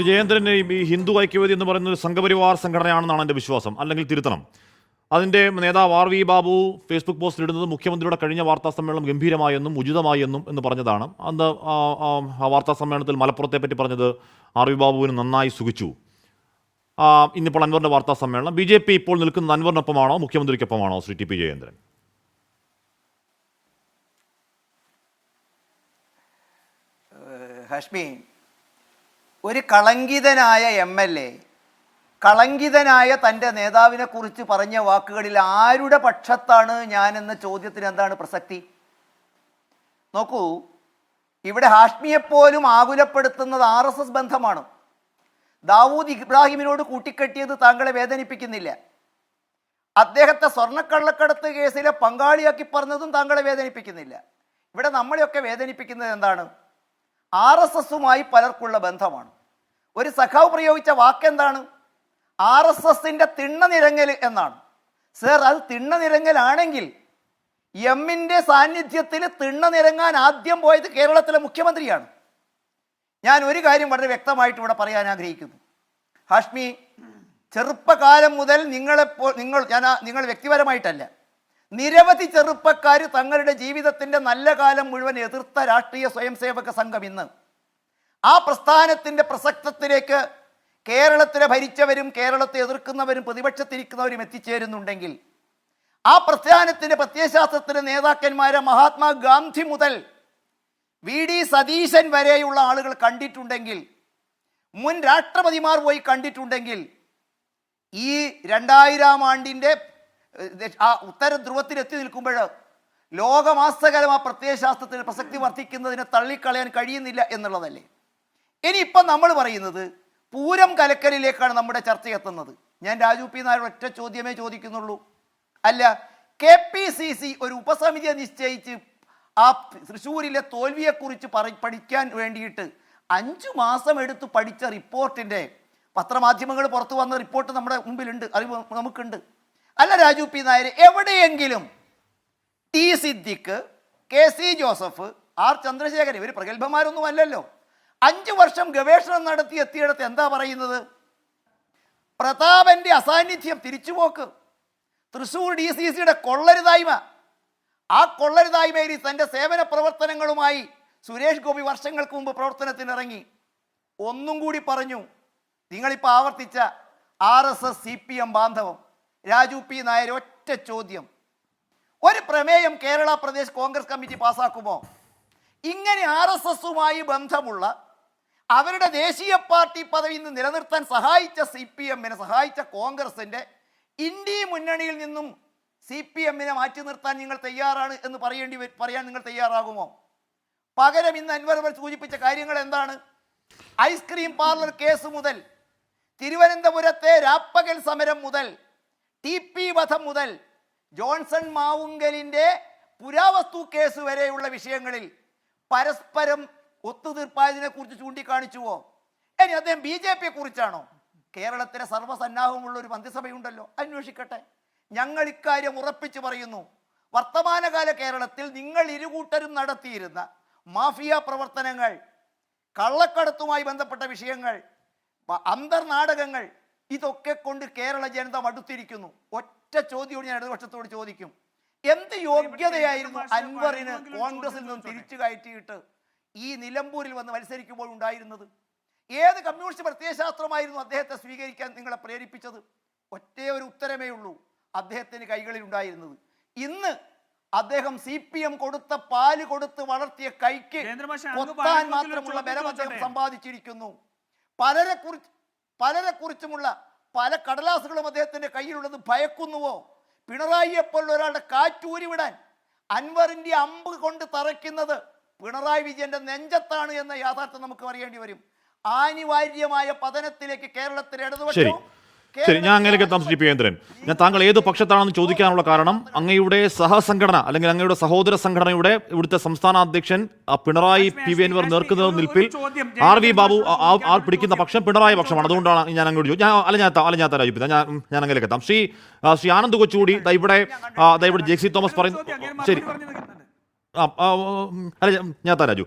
ജയേന്ദ്രൻ, ഈ ഹിന്ദു ഐക്യവേദി എന്ന് പറയുന്ന ഒരു സംഘപരിവാർ സംഘടനയാണെന്നാണ് എൻ്റെ വിശ്വാസം, അല്ലെങ്കിൽ തിരുത്തണം. അതിൻ്റെ നേതാവ് ആർ വി ബാബു ഫേസ്ബുക്ക് പോസ്റ്റിൽ ഇടുന്നത് മുഖ്യമന്ത്രിയുടെ കഴിഞ്ഞ വാർത്താ സമ്മേളനം ഗംഭീരമായെന്നും ഉചിതമായെന്നും എന്ന് പറഞ്ഞതാണ്. അന്ന് ആ വാർത്താ സമ്മേളനത്തിൽ മലപ്പുറത്തെ പറ്റി പറഞ്ഞത് ആർ വി ബാബുവിന് നന്നായി സുഖിച്ചു. ഇന്നിപ്പോൾ അൻവറിൻ്റെ വാർത്താ സമ്മേളനം. BJP ഇപ്പോൾ നിൽക്കുന്നത് അൻവറിനൊപ്പമാണോ മുഖ്യമന്ത്രിക്കൊപ്പമാണോ ശ്രീ TP ജയേന്ദ്രൻ? ഹഷ്മി, ഒരു കളങ്കിതനായ MLA കളങ്കിതനായ തൻ്റെ നേതാവിനെ കുറിച്ച് പറഞ്ഞ വാക്കുകളിൽ ആരുടെ പക്ഷത്താണ് ഞാനെന്ന ചോദ്യത്തിന് എന്താണ് പ്രസക്തി? നോക്കൂ, ഇവിടെ ഹാഷ്മിയെപ്പോലും ആകുലപ്പെടുത്തുന്നത് RSS ബന്ധമാണ്. ദാവൂദ് ഇബ്രാഹിമിനോട് കൂട്ടിക്കെട്ടിയത് താങ്കളെ വേദനിപ്പിക്കുന്നില്ല. അദ്ദേഹത്തെ സ്വർണ്ണക്കള്ളക്കടത്ത് കേസിലെ പങ്കാളിയാക്കി പറഞ്ഞതും താങ്കളെ വേദനിപ്പിക്കുന്നില്ല. ഇവിടെ നമ്മളെയൊക്കെ വേദനിപ്പിക്കുന്നത് എന്താണ്? RSSുമായി പലർക്കുള്ള ബന്ധമാണ്. ഒരു സഖാവ് പ്രയോഗിച്ച വാക്കെന്താണ്? RSSന്റെ തിണ്ണനിരങ്ങൽ എന്നാണ്. സർ, അത് തിണ്ണനിരങ്ങലാണെങ്കിൽ എമ്മിൻ്റെ സാന്നിധ്യത്തിൽ തിണ്ണനിരങ്ങാൻ ആദ്യം പോയത് കേരളത്തിലെ മുഖ്യമന്ത്രിയാണ്. ഞാൻ ഒരു കാര്യം വളരെ വ്യക്തമായിട്ട് ഇവിടെ പറയാൻ ആഗ്രഹിക്കുന്നു. ഹാഷ്മി, ചെറുപ്പകാലം മുതൽ നിങ്ങൾ വ്യക്തിപരമായിട്ടല്ല, നിരവധി ചെറുപ്പക്കാർ തങ്ങളുടെ ജീവിതത്തിൻ്റെ നല്ല കാലം മുഴുവൻ എതിർത്ത രാഷ്ട്രീയ സ്വയംസേവക സംഘം ഇന്ന് ആ പ്രസ്ഥാനത്തിൻ്റെ പ്രസക്തത്തിലേക്ക് കേരളത്തിലെ ഭരിച്ചവരും കേരളത്തെ എതിർക്കുന്നവരും പ്രതിപക്ഷത്തിരിക്കുന്നവരും എത്തിച്ചേരുന്നുണ്ടെങ്കിൽ ആ പ്രസ്ഥാനത്തിൻ്റെ പ്രത്യയശാസ്ത്രത്തിലെ നേതാക്കന്മാരെ മഹാത്മാഗാന്ധി മുതൽ VD സതീശൻ വരെയുള്ള ആളുകൾ കണ്ടിട്ടുണ്ടെങ്കിൽ, മുൻ രാഷ്ട്രപതിമാർ പോയി കണ്ടിട്ടുണ്ടെങ്കിൽ, ഈ 2000 ആണ്ടിൻ്റെ ആ ഉത്തര ധ്രുവത്തിൽ എത്തി നിൽക്കുമ്പോൾ ലോകമാസകലം ആ പ്രത്യയശാസ്ത്രത്തിന് പ്രസക്തി വർദ്ധിക്കുന്നതിനെ തള്ളിക്കളയാൻ കഴിയുന്നില്ല എന്നുള്ളതല്ലേ. ഇനിയിപ്പം നമ്മൾ പറയുന്നത് പൂരം കലക്കലിലേക്കാണ് നമ്മുടെ ചർച്ച എത്തുന്നത്. ഞാൻ രാജു P. നായർ ഒറ്റ ചോദ്യമേ ചോദിക്കുന്നുള്ളൂ. അല്ല, KPCC ഒരു ഉപസമിതിയെ നിശ്ചയിച്ച് ആ തൃശ്ശൂരിലെ തോൽവിയെക്കുറിച്ച് പഠിക്കാൻ വേണ്ടിയിട്ട് 5 മാസം എടുത്ത് പഠിച്ച റിപ്പോർട്ടിൻ്റെ പത്രമാധ്യമങ്ങൾ പുറത്തു വന്ന റിപ്പോർട്ട് നമ്മുടെ മുമ്പിലുണ്ട്, അറിവ് നമുക്കുണ്ട്. അല്ല രാജു P. നായർ, എവിടെയെങ്കിലും T. Siddique, KC Joseph, R. Chandrasekharan, ഇവർ പ്രഗത്ഭന്മാരൊന്നും അല്ലല്ലോ, 5 വർഷം ഗവേഷണം നടത്തി എത്തിയിടത്ത് എന്താ പറയുന്നത്? പ്രതാപന്റെ അസാന്നിധ്യം, തിരിച്ചുപോക്ക്, തൃശ്ശൂർ DCCയുടെ കൊള്ളരുതായ്മ, ആ കൊള്ളരുതായ്മയിൽ തൻ്റെ സേവന പ്രവർത്തനങ്ങളുമായി സുരേഷ് ഗോപി വർഷങ്ങൾക്ക് മുമ്പ് പ്രവർത്തനത്തിനിറങ്ങി. ഒന്നും കൂടി പറഞ്ഞു, നിങ്ങളിപ്പോൾ ആവർത്തിച്ച RSS CPM ബാന്ധവം. Raju P. Nair, ഒറ്റ ചോദ്യം, ഒരു പ്രമേയം കേരള പ്രദേശ് കോൺഗ്രസ് കമ്മിറ്റി പാസ്സാക്കുമോ? ഇങ്ങനെ RSSുമായി ബന്ധമുള്ള അവരുടെ ദേശീയ പാർട്ടി പദവി നിന്ന് നിലനിർത്താൻ സഹായിച്ച CPMനെ സഹായിച്ച കോൺഗ്രസിൻ്റെ ഇന്ത്യ മുന്നണിയിൽ നിന്നും CPMനെ മാറ്റി നിർത്താൻ നിങ്ങൾ തയ്യാറാണ് എന്ന് പറയാൻ നിങ്ങൾ തയ്യാറാകുമോ? പകരം ഇന്ന് അൻവർ സൂചിപ്പിച്ച കാര്യങ്ങൾ എന്താണ്? ഐസ്ക്രീം പാർലർ കേസ് മുതൽ, തിരുവനന്തപുരത്തെ രാപ്പകൽ സമരം മുതൽ, TP വധം മുതൽ, ജോൺസൺ മാവുങ്കലിൻ്റെ പുരാവസ്തു കേസ് വരെയുള്ള വിഷയങ്ങളിൽ പരസ്പരം ഒത്തുതീർപ്പായതിനെ കുറിച്ച് ചൂണ്ടിക്കാണിച്ചുവോ? ഇനി അദ്ദേഹം BJPയെ കുറിച്ചാണോ? കേരളത്തിലെ സർവ്വസന്നാഹമുള്ള ഒരു മന്ത്രിസഭയുണ്ടല്ലോ, അന്വേഷിക്കട്ടെ. ഞങ്ങൾ ഇക്കാര്യം ഉറപ്പിച്ചു പറയുന്നു. വർത്തമാനകാല കേരളത്തിൽ നിങ്ങൾ ഇരുകൂട്ടരും നടത്തിയിരുന്ന മാഫിയ പ്രവർത്തനങ്ങൾ, കള്ളക്കടത്തുമായി ബന്ധപ്പെട്ട വിഷയങ്ങൾ, അന്തർനാടകങ്ങൾ, ഇതൊക്കെ കൊണ്ട് കേരള ജനത മടുത്തിരിക്കുന്നു. ഒറ്റ ചോദ്യത്തോട് ഞാൻ ഇടതുപക്ഷത്തോട് ചോദിക്കും, എന്ത് യോഗ്യതയായിരുന്നു അൻവറിന് കോൺഗ്രസിൽ നിന്നും തിരിച്ചു കയറ്റിയിട്ട് ഈ നിലമ്പൂരിൽ വന്ന് മത്സരിക്കുമ്പോൾ ഉണ്ടായിരുന്നത്? ഏത് കമ്മ്യൂണിസ്റ്റ് പ്രത്യയശാസ്ത്രമായിരുന്നു അദ്ദേഹത്തെ സ്വീകരിക്കാൻ നിങ്ങളെ പ്രേരിപ്പിച്ചത്? ഒറ്റേ ഒരു ഉത്തരമേ ഉള്ളൂ, അദ്ദേഹത്തിന് കൈകളിൽ ഉണ്ടായിരുന്നത്. ഇന്ന് അദ്ദേഹം CPM കൊടുത്ത പാല് കൊടുത്ത് വളർത്തിയ കൈക്ക് കൊത്താൻ മാത്രമുള്ള ബലം അദ്ദേഹം സമ്പാദിച്ചിരിക്കുന്നു. പലരെ കുറിച്ചുമുള്ള പല കടലാസുകളും അദ്ദേഹത്തിന്റെ കയ്യിലുള്ളത് ഭയക്കുന്നുവോ? പിണറായിയെപ്പോലുള്ള ഒരാളുടെ കാറ്റൂരിവിടാൻ അൻവറിന്റെ അമ്പ് കൊണ്ട് തറയ്ക്കുന്നത് പിണറായി വിജയന്റെ നെഞ്ചത്താണ് എന്ന യാഥാർത്ഥ്യം നമുക്ക് അറിയേണ്ടി വരും. അനിവാര്യമായ പതനത്തിലേക്ക് കേരളത്തിലെ ഇടതുപക്ഷം. ശരി, ഞാൻ അങ്ങനെയൊക്കെ എത്താം ശ്രീ ജയേന്ദ്രൻ. ഞാൻ താങ്കൾ ഏത് പക്ഷത്താണെന്ന് ചോദിക്കാനുള്ള കാരണം, അങ്ങയുടെ സഹസംഘടന അല്ലെങ്കിൽ അങ്ങയുടെ സഹോദര സംഘടനയുടെ ഇവിടുത്തെ സംസ്ഥാന അധ്യക്ഷൻ പിണറായി P. അൻവർ നേർക്കുന്ന നിൽപ്പിൽ ആർ വി ബാബു പിടിക്കുന്ന പക്ഷം പിണറായി പക്ഷമാണ്. അതുകൊണ്ടാണ് ഞാൻ അങ്ങോട്ട് ഞാൻ രാജിപ്പിക്കാം. ഞാൻ അങ്ങനെയൊക്കെ എത്താം. ശ്രീ ആനന്ദ് കൊച്ചുകൂടി ഇവിടെ JC തോമസ് പറയുന്നു. ശരി, ഞാൻ രാജു